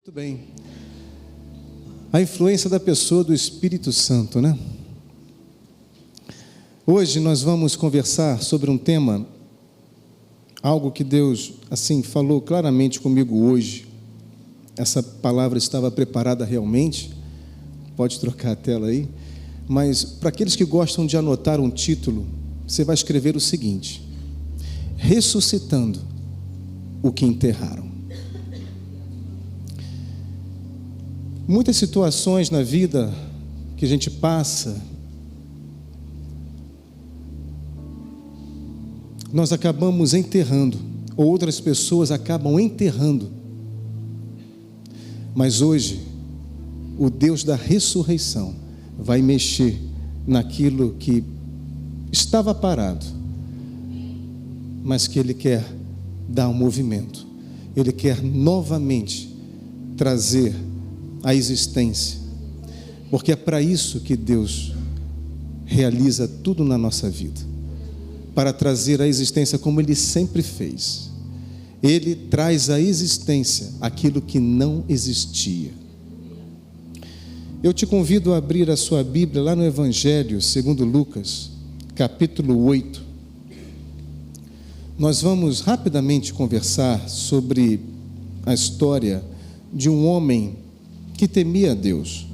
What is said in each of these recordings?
Muito bem. A influência da pessoa do Espírito Santo, né? Hoje nós vamos conversar sobre um tema, algo que Deus, assim, falou claramente comigo hoje. Essa palavra estava preparada realmente. Pode trocar a tela aí. Mas para aqueles que gostam de anotar um título, você vai escrever o seguinte: ressuscitando o que enterraram. Muitas situações na vida que a gente passa, nós acabamos enterrando, ou outras pessoas acabam enterrando. Mas hoje, o Deus da ressurreição vai mexer naquilo que estava parado, mas que Ele quer dar um movimento. Ele quer novamente trazer a existência, porque é para isso que Deus realiza tudo na nossa vida, para trazer a existência como Ele sempre fez. Ele traz à existência aquilo que não existia. Eu te convido a abrir a sua Bíblia lá no Evangelho segundo Lucas, capítulo 8. Nós vamos rapidamente conversar sobre a história de um homem que temia a Deus,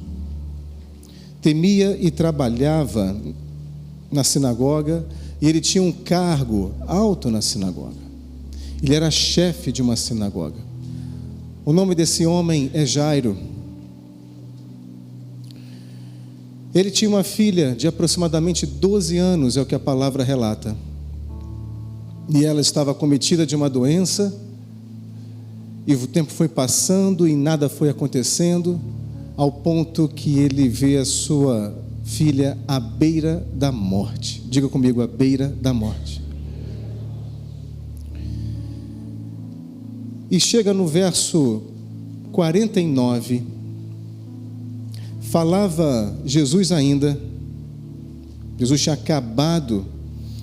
temia e trabalhava na sinagoga, e ele tinha um cargo alto na sinagoga. Ele era chefe de uma sinagoga. O nome desse homem é Jairo. Ele tinha uma filha de aproximadamente 12 anos, é o que a palavra relata, e ela estava acometida de uma doença. E o tempo foi passando e nada foi acontecendo, ao ponto que ele vê a sua filha à beira da morte. Diga comigo, à beira da morte. E chega no verso 49, falava Jesus ainda. Jesus tinha acabado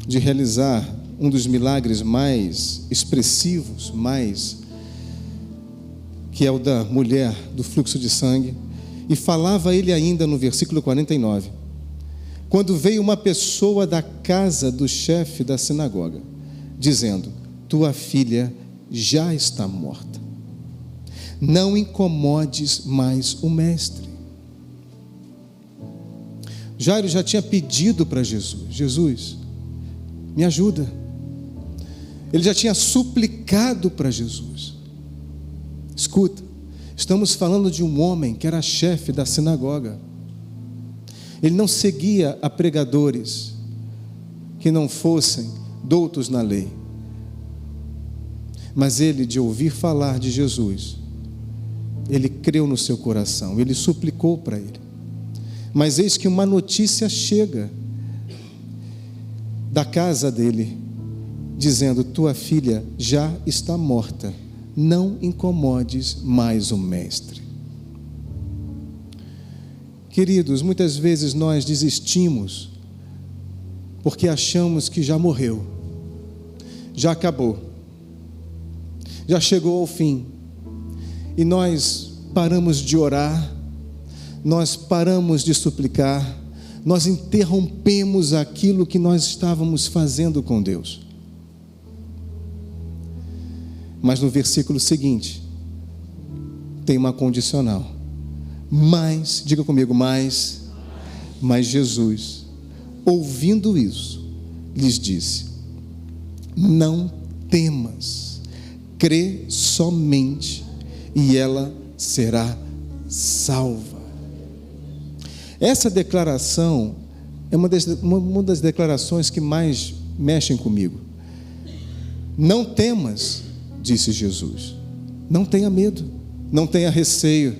de realizar um dos milagres mais expressivos, que é o da mulher do fluxo de sangue, e falava ele ainda no versículo 49, quando veio uma pessoa da casa do chefe da sinagoga, dizendo: tua filha já está morta, não incomodes mais o mestre. Jairo já tinha pedido para Jesus: Jesus, me ajuda. Ele já tinha suplicado para Jesus. Escuta, estamos falando de um homem que era chefe da sinagoga. Ele não seguia a pregadores que não fossem doutos na lei. Mas ele, de ouvir falar de Jesus, ele creu no seu coração, ele suplicou para ele. Mas eis que uma notícia chega da casa dele, dizendo: tua filha já está morta, não incomodes mais o mestre. Queridos, muitas vezes nós desistimos porque achamos que já morreu, já acabou, já chegou ao fim, e nós paramos de orar, nós paramos de suplicar, nós interrompemos aquilo que nós estávamos fazendo com Deus. Mas no versículo seguinte, tem uma condicional. Mas, diga comigo, mas Jesus, ouvindo isso, lhes disse: não temas, crê somente, e ela será salva. Essa declaração é uma das declarações que mais mexem comigo. Não temas, disse Jesus, não tenha medo, não tenha receio.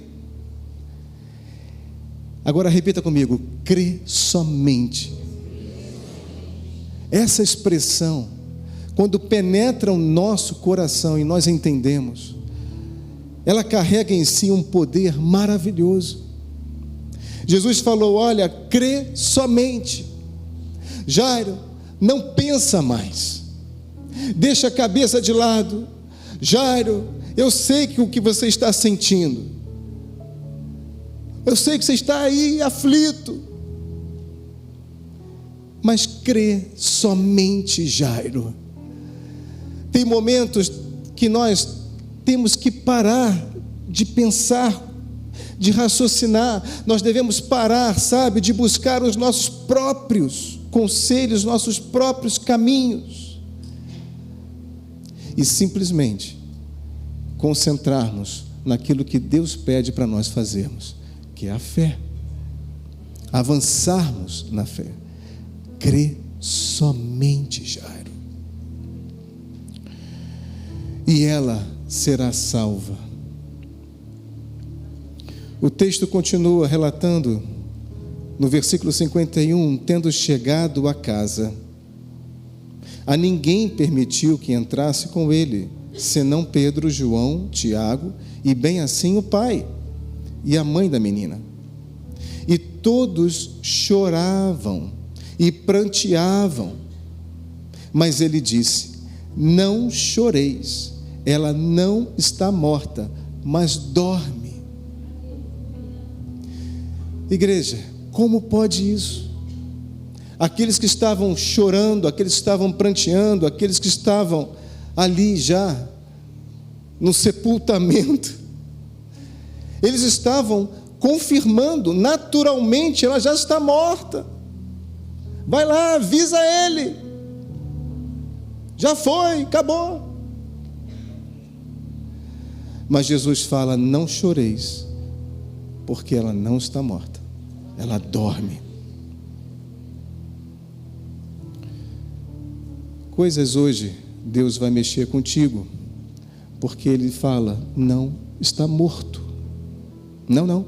Agora repita comigo: crê somente. Essa expressão, quando penetra o nosso coração e nós entendemos, ela carrega em si um poder maravilhoso. Jesus falou: olha, crê somente. Jairo, não pensa mais, deixa a cabeça de lado. Jairo, eu sei que o que você está sentindo, Eu sei que você está aí aflito. Mas crê somente, Jairo. Tem momentos que nós temos que parar de pensar, de raciocinar. Nós devemos parar, sabe, de buscar os nossos próprios conselhos, nossos próprios caminhos. E simplesmente concentrarmos naquilo que Deus pede para nós fazermos, que é a fé. Avançarmos na fé. Crê somente, Jairo, e ela será salva. O texto continua relatando, no versículo 51, tendo chegado a casa, a ninguém permitiu que entrasse com ele, senão Pedro, João, Tiago, e bem assim o pai e a mãe da menina. E todos choravam e pranteavam, mas ele disse: não choreis, ela não está morta, mas dorme. Igreja, como pode isso? Aqueles que estavam chorando, aqueles que estavam pranteando, aqueles que estavam ali já no sepultamento, eles estavam confirmando, naturalmente, ela já está morta. Vai lá, avisa ele. Já foi, acabou. Mas Jesus fala: não choreis, porque ela não está morta, ela dorme. Coisas hoje Deus vai mexer contigo, porque Ele fala: não está morto. Não,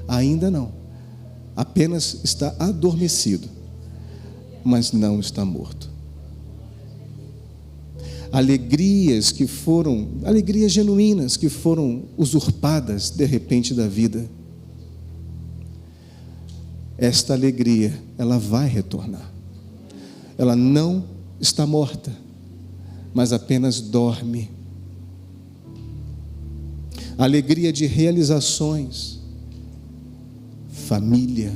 ainda não. Apenas está adormecido, mas não está morto. Alegrias genuínas que foram usurpadas de repente da vida. Esta alegria, ela vai retornar. Ela não está morta, mas apenas dorme. Alegria de realizações, família,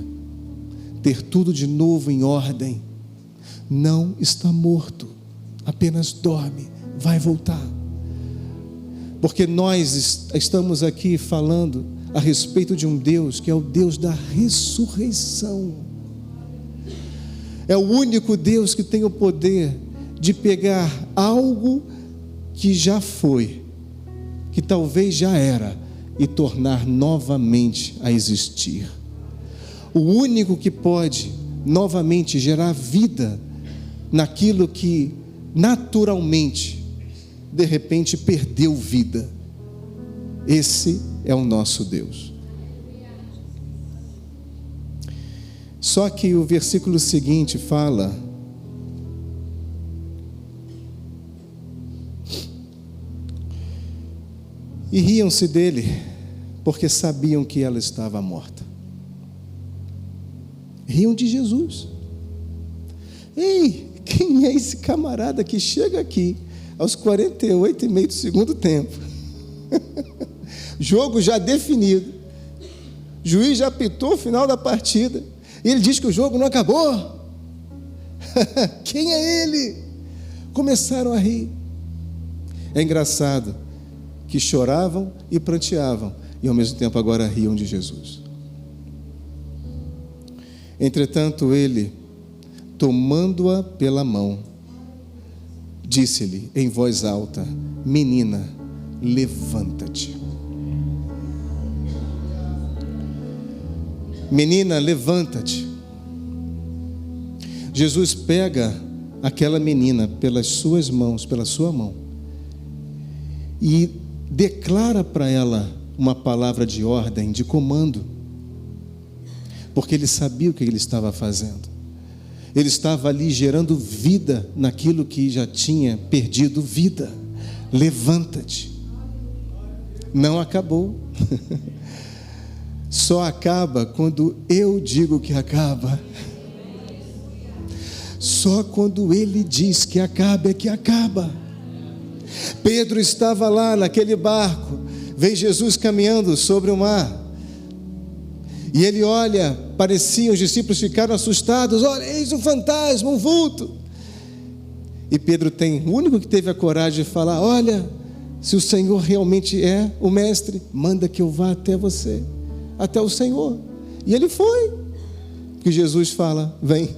ter tudo de novo em ordem. Não está morto, apenas dorme, vai voltar. Porque nós estamos aqui falando a respeito de um Deus que é o Deus da ressurreição. É o único Deus que tem o poder de pegar algo que já foi, que talvez já era, e tornar novamente a existir. O único que pode novamente gerar vida naquilo que naturalmente, de repente, perdeu vida. Esse é o nosso Deus. Só que o versículo seguinte fala: e riam-se dele, porque sabiam que ela estava morta. Riam de Jesus. Ei, quem é esse camarada que chega aqui aos 48,5 do segundo tempo? Jogo já definido, juiz já apitou o final da partida, e ele diz que o jogo não acabou. Quem é ele? Começaram a rir. É engraçado que choravam e pranteavam, e ao mesmo tempo agora riam de Jesus. Entretanto ele, tomando-a pela mão, disse-lhe em voz alta: menina, levanta-te. Menina, levanta-te. Jesus pega aquela menina pelas suas mãos, pela sua mão, e declara para ela uma palavra de ordem, de comando, porque ele sabia o que ele estava fazendo. Ele estava ali gerando vida naquilo que já tinha perdido vida. Levanta-te. Não acabou. Só acaba quando eu digo que acaba. Só quando ele diz que acaba é que acaba. Pedro estava lá naquele barco, vem Jesus caminhando sobre o mar, E ele olha, os discípulos ficaram assustados, olha, eis um fantasma, um vulto. E Pedro o único que teve a coragem de falar, olha, se o Senhor realmente é o mestre, manda que eu vá até você, até o Senhor. E ele foi. Que Jesus fala, vem.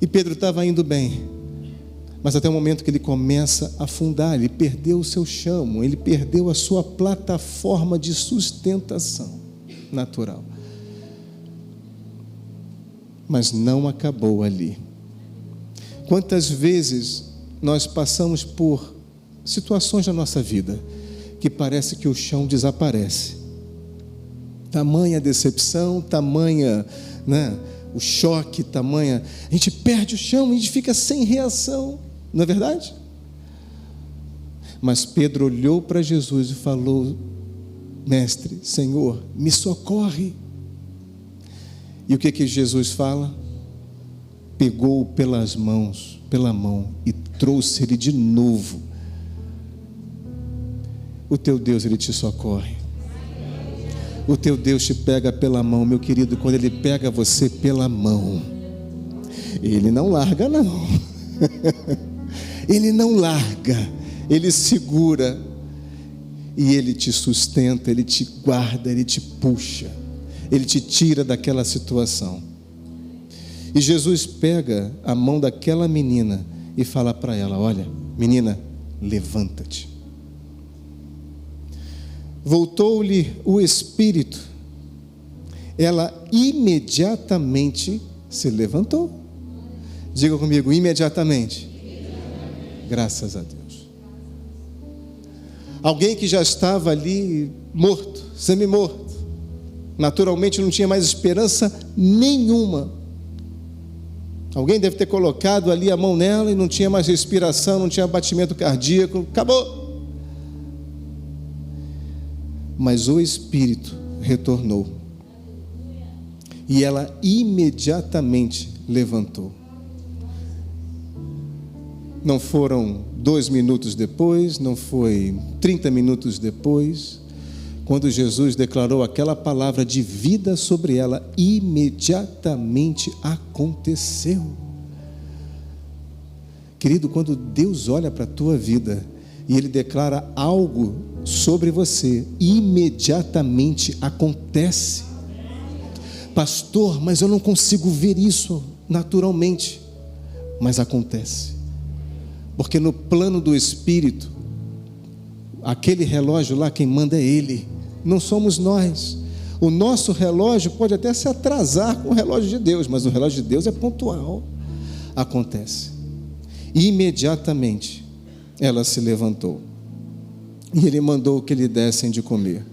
E Pedro estava indo bem, mas até o momento que ele começa a afundar, ele perdeu o seu chão, ele perdeu a sua plataforma de sustentação natural. Mas não acabou ali. Quantas vezes nós passamos por situações na nossa vida que parece que o chão desaparece. Tamanha decepção, tamanha, o choque, tamanha... A gente perde o chão, a gente fica sem reação. Não é verdade? Mas Pedro olhou para Jesus e falou, mestre, Senhor, me socorre. E o que Jesus fala? Pegou-o pela mão e trouxe ele de novo. O teu Deus, ele te socorre. O teu Deus te pega pela mão, meu querido. Quando ele pega você pela mão, ele não larga não. Ele não larga, ele segura e ele te sustenta, ele te guarda, ele te puxa, ele te tira daquela situação. E Jesus pega a mão daquela menina e fala para ela, olha, menina, levanta-te. Voltou-lhe o espírito, ela imediatamente se levantou. Diga comigo, imediatamente. Graças a Deus. Alguém que já estava ali morto, semi-morto, naturalmente não tinha mais esperança nenhuma. Alguém deve ter colocado ali a mão nela e não tinha mais respiração, não tinha batimento cardíaco, acabou. Mas o Espírito retornou e ela imediatamente levantou. Não foram 2 minutos depois, não foi 30 minutos depois, quando Jesus declarou aquela palavra de vida sobre ela, imediatamente aconteceu. Querido, quando Deus olha para a tua vida e Ele declara algo sobre você, imediatamente acontece. Pastor, mas eu não consigo ver isso naturalmente. Mas acontece. Porque no plano do Espírito, aquele relógio lá, quem manda é Ele, não somos nós. O nosso relógio pode até se atrasar com o relógio de Deus, mas o relógio de Deus é pontual. Acontece. Imediatamente ela se levantou e ele mandou que lhe dessem de comer.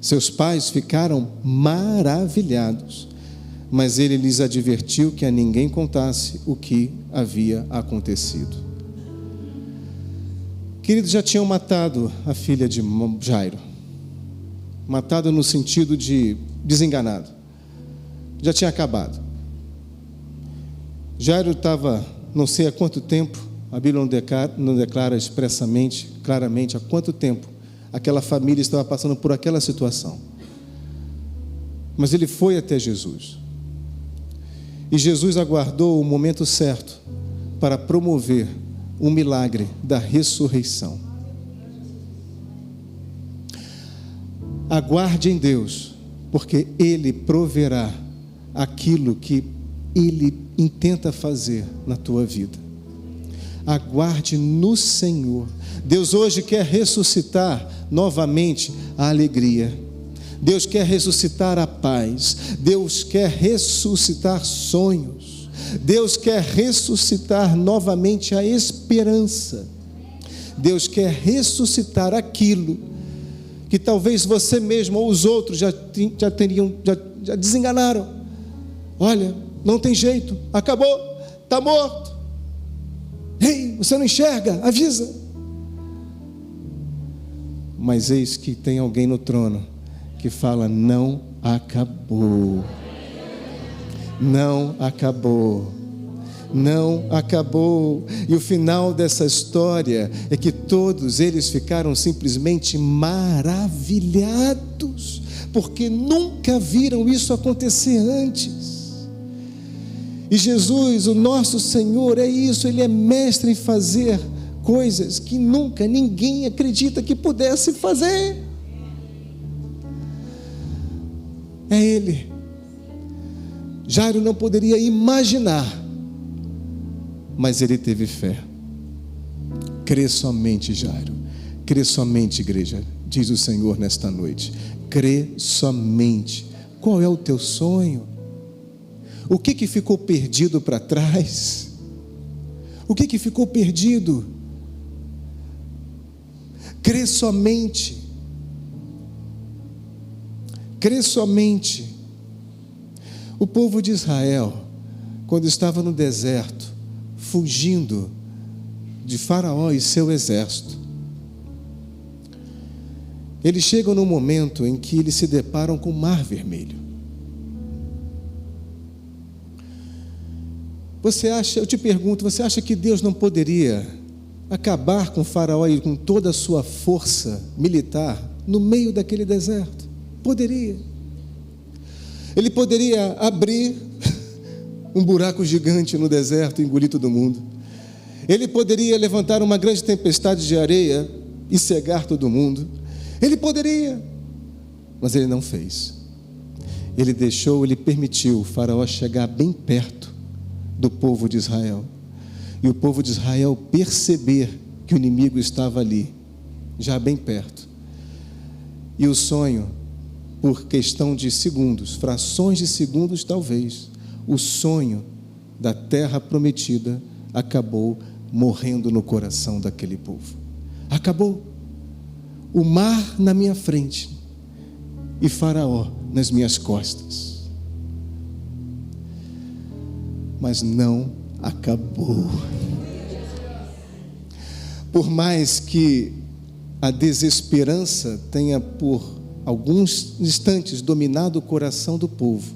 Seus pais ficaram maravilhados, mas ele lhes advertiu que a ninguém contasse o que havia acontecido. Queridos, já tinham matado a filha de Jairo, matado no sentido de desenganado, já tinha acabado. Jairo estava, não sei há quanto tempo, a Bíblia não declara expressamente, claramente, há quanto tempo aquela família estava passando por aquela situação. Mas ele foi até Jesus. E Jesus aguardou o momento certo para promover o milagre da ressurreição. Aguarde em Deus, porque Ele proverá aquilo que Ele intenta fazer na tua vida. Aguarde no Senhor. Deus hoje quer ressuscitar novamente a alegria. Deus quer ressuscitar a paz. Deus quer ressuscitar sonhos. Deus quer ressuscitar novamente a esperança. Deus quer ressuscitar aquilo que talvez você mesmo ou os outros já desenganaram. Olha, não tem jeito, acabou, está morto. Ei, você não enxerga? Avisa. Mas eis que tem alguém no trono que fala, não acabou. Não acabou. não acabou. E o final dessa história é que todos eles ficaram simplesmente maravilhados, porque nunca viram isso acontecer antes. E Jesus, o nosso Senhor, é isso, Ele é mestre em fazer coisas que nunca ninguém acredita que pudesse fazer. É Ele. Jairo não poderia imaginar, mas ele teve fé. Crê somente, Jairo. Crê somente, igreja, diz o Senhor nesta noite. Crê somente. Qual é o teu sonho? O que ficou perdido para trás? O que ficou perdido? Crê somente. Crê somente. O povo de Israel, quando estava no deserto, fugindo de Faraó e seu exército, eles chegam num momento em que eles se deparam com o Mar Vermelho. Eu te pergunto, você acha que Deus não poderia acabar com Faraó e com toda a sua força militar no meio daquele deserto? Poderia. Ele poderia abrir um buraco gigante no deserto e engolir todo mundo. Ele poderia levantar uma grande tempestade de areia e cegar todo mundo. Ele poderia, mas ele não fez. Ele permitiu o Faraó chegar bem perto do povo de Israel. E o povo de Israel perceber que o inimigo estava ali, já bem perto. E o sonho, por questão de segundos, frações de segundos talvez, o sonho da terra prometida acabou morrendo no coração daquele povo. Acabou. O mar na minha frente e Faraó nas minhas costas. Mas não acabou. Por mais que a desesperança tenha por alguns instantes dominado o coração do povo,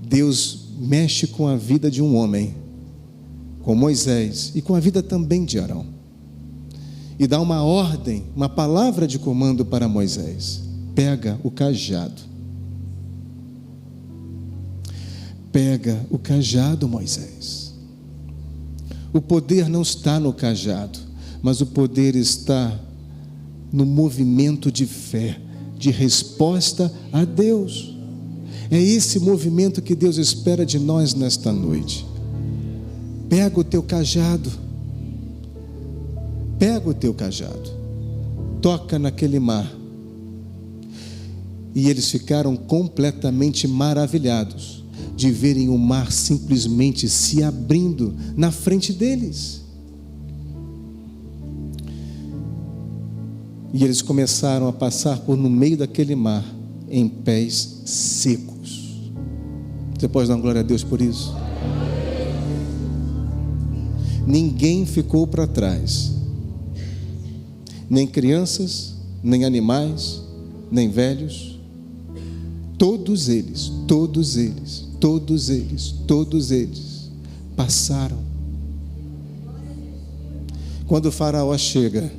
Deus mexe com a vida de um homem, com Moisés, e com a vida também de Arão, e dá uma ordem, uma palavra de comando para Moisés: pega o cajado. Pega o cajado, Moisés. O poder não está no cajado, mas o poder está no movimento de fé, de resposta a Deus. É esse movimento que Deus espera de nós nesta noite. Pega o teu cajado. Pega o teu cajado. Toca naquele mar. E eles ficaram completamente maravilhados de verem o mar simplesmente se abrindo na frente deles. E eles começaram a passar por no meio daquele mar, em pés secos. Você pode dar glória a Deus por isso? Ninguém ficou para trás. Nem crianças, nem animais, nem velhos. Todos eles passaram. Quando o Faraó chega,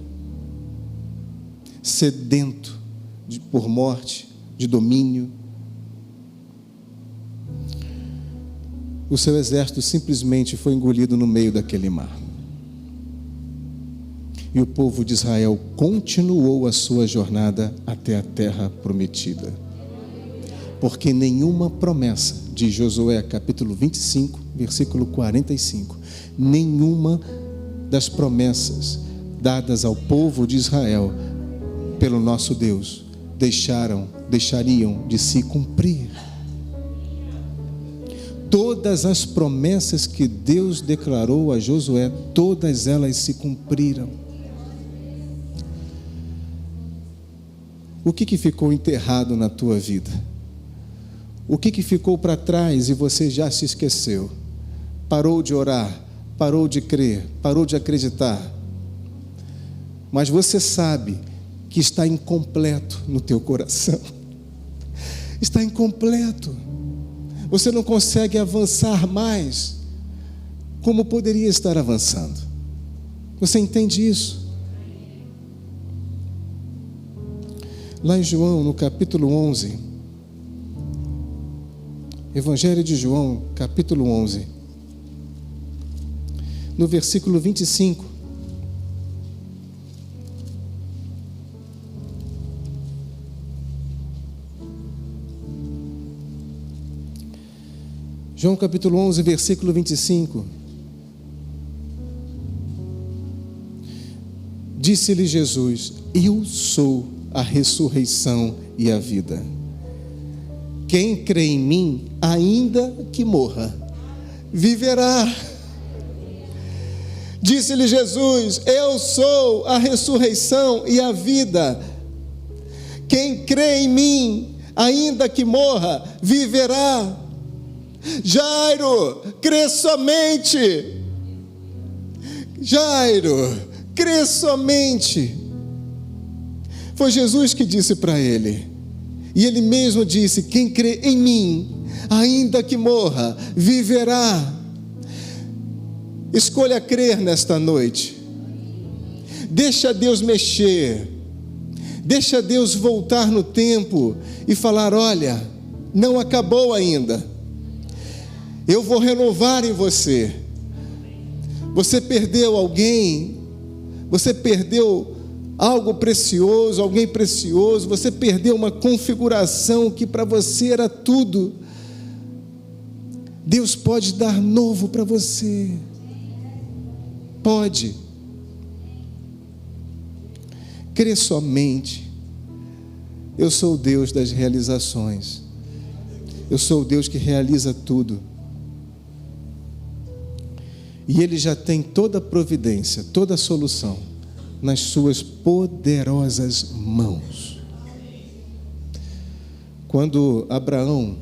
sedento por morte, de domínio, o seu exército simplesmente foi engolido no meio daquele mar. E o povo de Israel continuou a sua jornada até a terra prometida. Porque nenhuma promessa, de Josué capítulo 25, versículo 45, nenhuma das promessas dadas ao povo de Israel pelo nosso Deus deixariam de se cumprir. Todas as promessas que Deus declarou a Josué, todas elas se cumpriram. O que ficou enterrado na tua vida? O que ficou para trás e você já se esqueceu? Parou de orar, parou de crer, parou de acreditar. Mas você sabe que está incompleto no teu coração. Está incompleto. Você não consegue avançar mais, como poderia estar avançando. Você entende isso? Lá em João, no capítulo 11, Evangelho de João, capítulo 11, no versículo 25, João capítulo 11, versículo 25. Disse-lhe Jesus: eu sou a ressurreição e a vida. Quem crê em mim, ainda que morra, viverá. Disse-lhe Jesus: eu sou a ressurreição e a vida. Quem crê em mim, ainda que morra, viverá. Jairo, crê somente. Jairo, crê somente. Foi Jesus que disse para ele. E ele mesmo disse: quem crê em mim, ainda que morra, viverá. Escolha crer nesta noite. Deixa Deus mexer. Deixa Deus voltar no tempo e falar: olha, não acabou ainda. Eu vou renovar em você. Você perdeu alguém, você perdeu algo precioso, alguém precioso, você perdeu uma configuração que para você era tudo. Deus pode dar novo para você. Pode. Crê somente. Eu sou o Deus das realizações. Eu sou o Deus que realiza tudo. E Ele já tem toda a providência, toda a solução nas suas poderosas mãos. Quando Abraão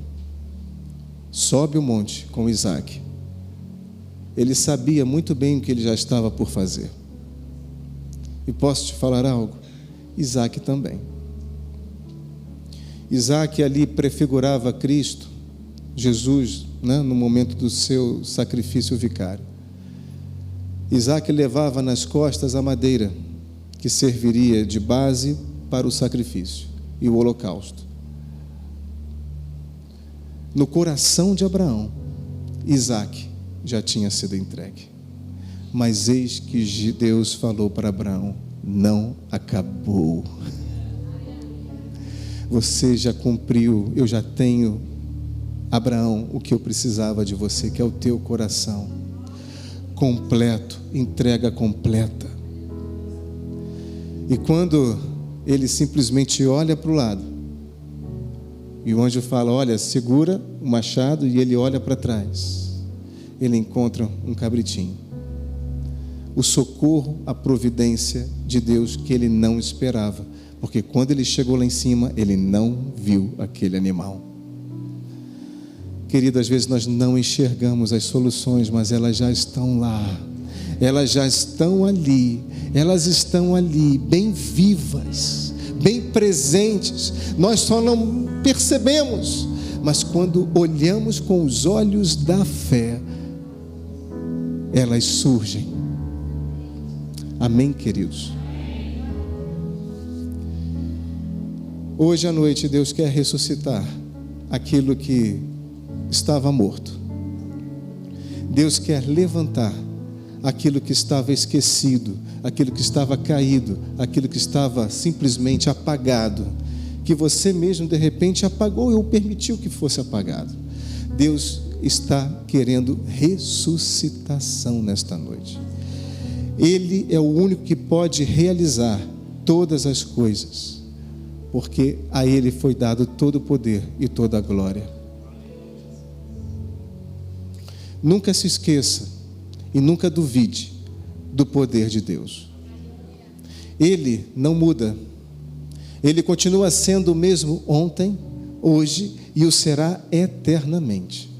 sobe o monte com Isaac, ele sabia muito bem o que ele já estava por fazer. E posso te falar algo? Isaac também. Isaac ali prefigurava Cristo, Jesus, né, no momento do seu sacrifício vicário. Isaac levava nas costas a madeira que serviria de base para o sacrifício e o holocausto. No coração de Abraão, Isaac já tinha sido entregue. Mas eis que Deus falou para Abraão: não acabou. Você já cumpriu, eu já tenho, Abraão, o que eu precisava de você, que é o teu coração completo, entrega completa. E quando ele simplesmente olha para o lado, e o anjo fala: olha, segura o machado, e ele olha para trás, ele encontra um cabritinho. O socorro, a providência de Deus que ele não esperava, porque quando ele chegou lá em cima, ele não viu aquele animal. Querido, às vezes nós não enxergamos as soluções, mas elas já estão lá, elas já estão ali, elas estão ali, bem vivas, bem presentes. Nós só não percebemos, mas quando olhamos com os olhos da fé, elas surgem. Amém, queridos? Hoje à noite Deus quer ressuscitar aquilo que estava morto. Deus quer levantar aquilo que estava esquecido, aquilo que estava caído, aquilo que estava simplesmente apagado, que você mesmo de repente apagou ou permitiu que fosse apagado. Deus está querendo ressuscitação nesta noite. Ele é o único que pode realizar todas as coisas, porque a Ele foi dado todo o poder e toda a glória. Nunca se esqueça e nunca duvide do poder de Deus. Ele não muda. Ele continua sendo o mesmo ontem, hoje e o será eternamente.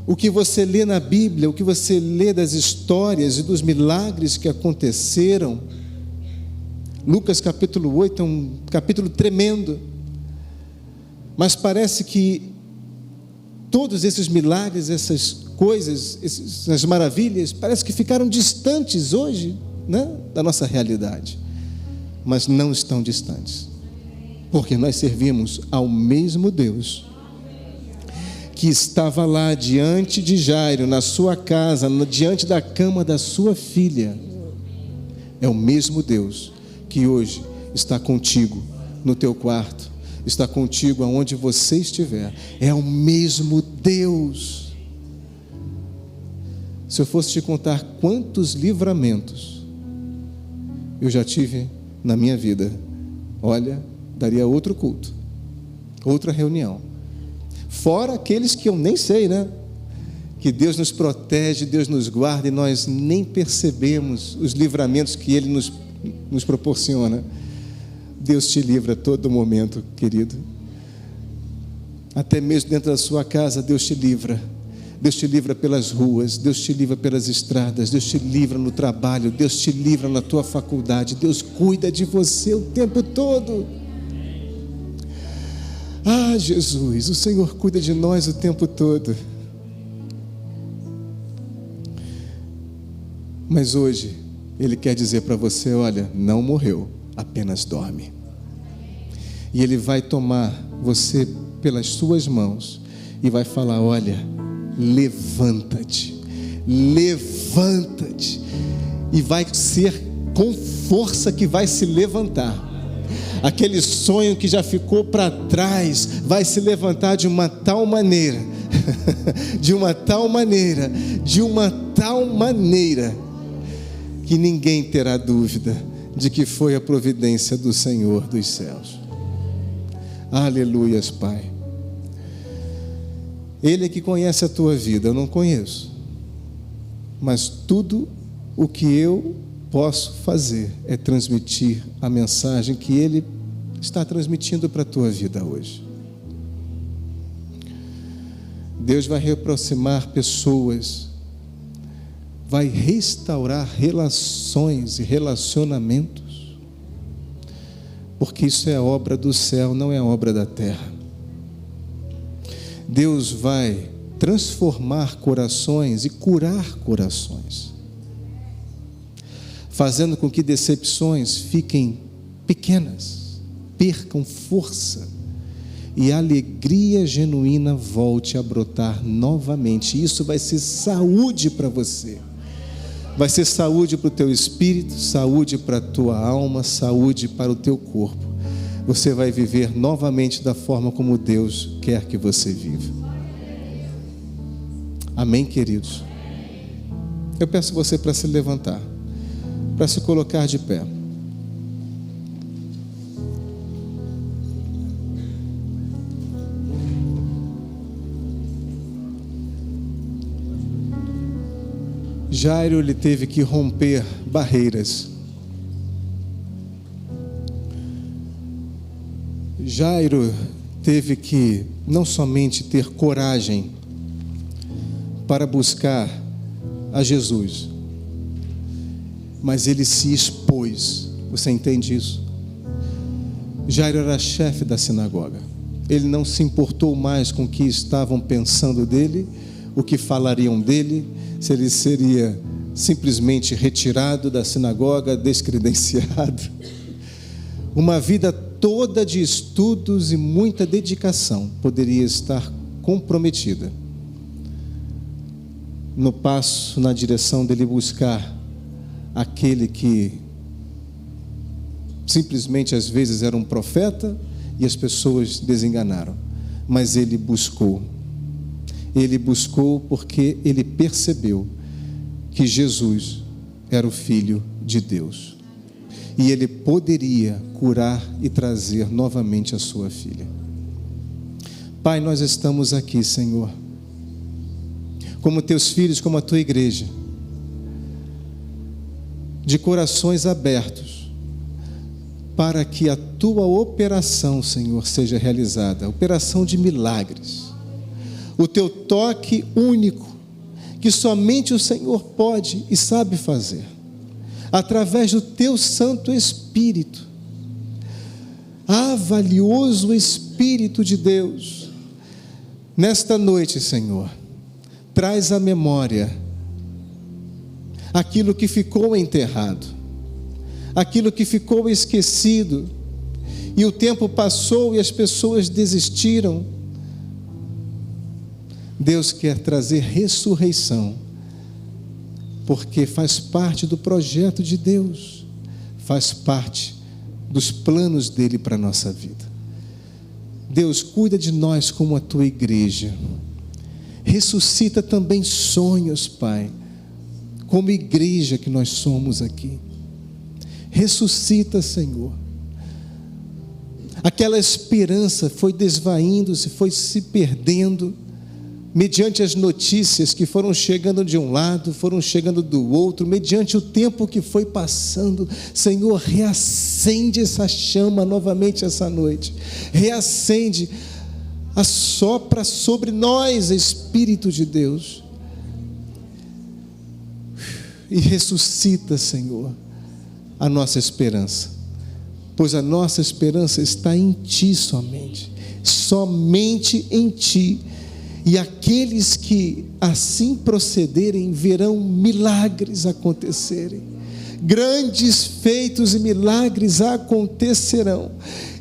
O que você lê na Bíblia, o que você lê das histórias e dos milagres que aconteceram, Lucas capítulo 8 é um capítulo tremendo, mas parece que todos esses milagres, essas coisas, essas maravilhas, parece que ficaram distantes hoje, né, da nossa realidade. Mas não estão distantes, porque nós servimos ao mesmo Deus que estava lá diante de Jairo, na sua casa, diante da cama da sua filha. É o mesmo Deus que hoje está contigo no teu quarto, está contigo aonde você estiver. É o mesmo Deus. Se eu fosse te contar quantos livramentos eu já tive na minha vida, olha, daria outro culto, outra reunião. Fora aqueles que eu nem sei, né? Que Deus nos protege, Deus nos guarda e nós nem percebemos os livramentos que Ele nos proporciona. Deus te livra a todo momento, querido. Até mesmo dentro da sua casa, Deus te livra. Deus te livra pelas ruas, Deus te livra pelas estradas, Deus te livra no trabalho, Deus te livra na tua faculdade, Deus cuida de você o tempo todo. Ah, Jesus, o Senhor cuida de nós o tempo todo. Mas hoje, Ele quer dizer para você, olha, não morreu, apenas dorme. E Ele vai tomar você pelas suas mãos e vai falar, olha, levanta-te, levanta-te. E vai ser com força que vai se levantar. Aquele sonho que já ficou para trás vai se levantar de uma tal maneira, de uma tal maneira, de uma tal maneira, que ninguém terá dúvida de que foi a providência do Senhor dos céus. Aleluias, Pai. Ele é que conhece a tua vida, eu não conheço. Mas tudo o que eu posso fazer é transmitir a mensagem que Ele está transmitindo para a tua vida hoje. Deus vai reaproximar pessoas, vai restaurar relações e relacionamentos, porque isso é obra do céu, não é obra da terra. Deus vai transformar corações e curar corações, fazendo com que decepções fiquem pequenas, percam força e a alegria genuína volte a brotar novamente. Isso vai ser saúde para você, vai ser saúde para o teu espírito, saúde para a tua alma, saúde para o teu corpo. Você vai viver novamente da forma como Deus quer que você viva. Amém, queridos? Eu peço você para se levantar, para se colocar de pé. Jairo, ele teve que romper barreiras. Jairo teve que não somente ter coragem para buscar a Jesus, mas ele se expôs. Você entende isso? Jairo era chefe da sinagoga. Ele não se importou mais com o que estavam pensando dele, o que falariam dele, se ele seria simplesmente retirado da sinagoga, descredenciado. Uma vida toda de estudos e muita dedicação poderia estar comprometida no passo, na direção dele buscar aquele que simplesmente às vezes era um profeta e as pessoas desenganaram. Mas ele buscou porque ele percebeu que Jesus era o Filho de Deus e ele poderia curar e trazer novamente a sua filha. Pai, nós estamos aqui, Senhor, como teus filhos, como a tua igreja, de corações abertos, para que a tua operação, Senhor, seja realizada, operação de milagres, o teu toque único, que somente o Senhor pode e sabe fazer, através do teu Santo Espírito, valioso Espírito de Deus. Nesta noite, Senhor, traz à memória aquilo que ficou enterrado, aquilo que ficou esquecido, e o tempo passou e as pessoas desistiram. Deus quer trazer ressurreição, porque faz parte do projeto de Deus, faz parte dos planos dele para a nossa vida. Deus, cuida de nós como a tua igreja, ressuscita também sonhos, Pai, como igreja que nós somos aqui. Ressuscita, Senhor. Aquela esperança foi desvaindo-se, foi se perdendo, mediante as notícias que foram chegando de um lado, foram chegando do outro, mediante o tempo que foi passando. Senhor, reacende essa chama novamente essa noite, reacende, assopra sobre nós, Espírito de Deus, e ressuscita, Senhor, a nossa esperança, pois a nossa esperança está em Ti somente em Ti. E aqueles que assim procederem verão milagres acontecerem, grandes feitos e milagres acontecerão,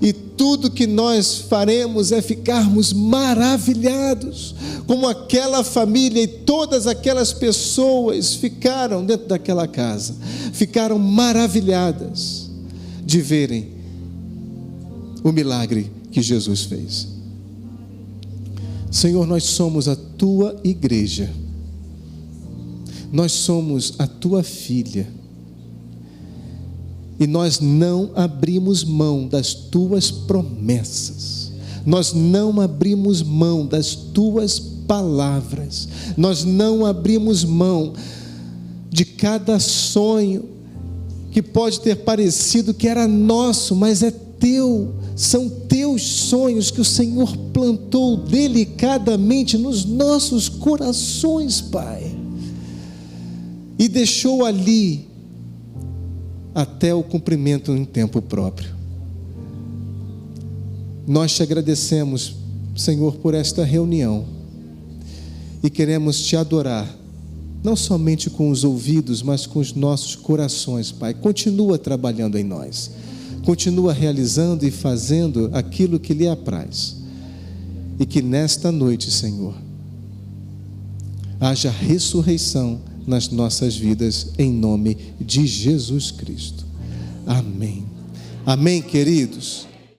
e tudo que nós faremos é ficarmos maravilhados, como aquela família e todas aquelas pessoas ficaram dentro daquela casa, ficaram maravilhadas de verem o milagre que Jesus fez. Senhor, nós somos a Tua igreja, nós somos a Tua filha, e nós não abrimos mão das Tuas promessas, nós não abrimos mão das Tuas palavras, nós não abrimos mão de cada sonho que pode ter parecido que era nosso, mas é Teu. São Teus sonhos que o Senhor plantou delicadamente nos nossos corações, Pai, e deixou ali até o cumprimento em tempo próprio. Nós te agradecemos, Senhor, por esta reunião, e queremos te adorar, não somente com os ouvidos, mas com os nossos corações, Pai. Continua trabalhando em nós, continua realizando e fazendo aquilo que lhe apraz, e que nesta noite, Senhor, haja ressurreição nas nossas vidas, em nome de Jesus Cristo. Amém. Amém, queridos.